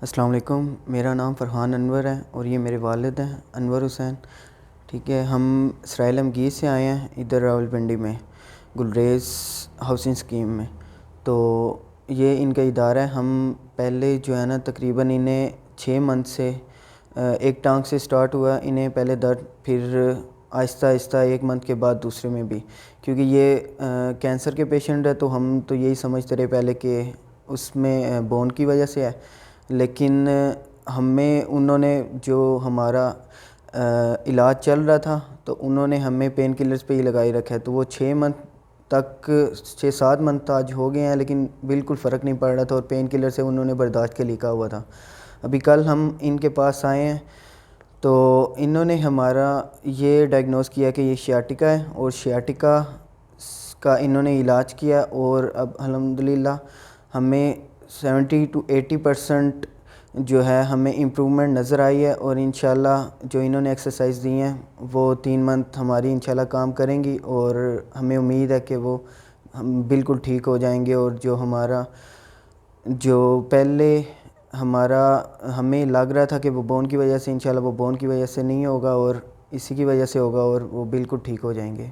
السلام علیکم، میرا نام فرحان انور ہے اور یہ میرے والد ہیں انور حسین. ٹھیک ہے، ہم سرائیل امگیر سے آئے ہیں ادھر راولپنڈی میں گلریز ہاؤسنگ اسکیم میں. تو یہ ان کا ادارہ ہے. ہم پہلے جو ہے نا تقریباً انہیں 6 منتھ سے ایک ٹانگ سے سٹارٹ ہوا انہیں پہلے درد، پھر آہستہ آہستہ 1 منتھ کے بعد دوسرے میں بھی، کیونکہ یہ کینسر کے پیشنٹ ہے تو ہم تو یہی سمجھتے رہے پہلے کہ اس میں بون کی وجہ سے ہے. لیکن ہمیں انہوں نے جو ہمارا علاج چل رہا تھا تو انہوں نے ہمیں پین کلرز پہ ہی لگائی رکھا ہے. تو وہ 6 منتھ تک 6-7 منتھ آج ہو گئے ہیں لیکن بالکل فرق نہیں پڑ رہا تھا اور پین کلر سے انہوں نے برداشت کے لکھا ہوا تھا. ابھی کل ہم ان کے پاس آئے ہیں تو انہوں نے ہمارا یہ ڈائگنوز کیا کہ یہ شیاٹکا ہے اور شیاٹکا کا انہوں نے علاج کیا اور اب الحمدللہ ہمیں 70-80% جو ہے ہمیں امپرومنٹ نظر آئی ہے. اور انشاءاللہ جو انہوں نے ایکسرسائز دی ہیں وہ 3 منتھ ہماری انشاءاللہ کام کریں گی اور ہمیں امید ہے کہ وہ ہم بالکل ٹھیک ہو جائیں گے. اور جو ہمارا جو پہلے ہمیں لگ رہا تھا کہ وہ بون کی وجہ سے، انشاءاللہ وہ بون کی وجہ سے نہیں ہوگا اور اسی کی وجہ سے ہوگا اور وہ بالکل ٹھیک ہو جائیں گے.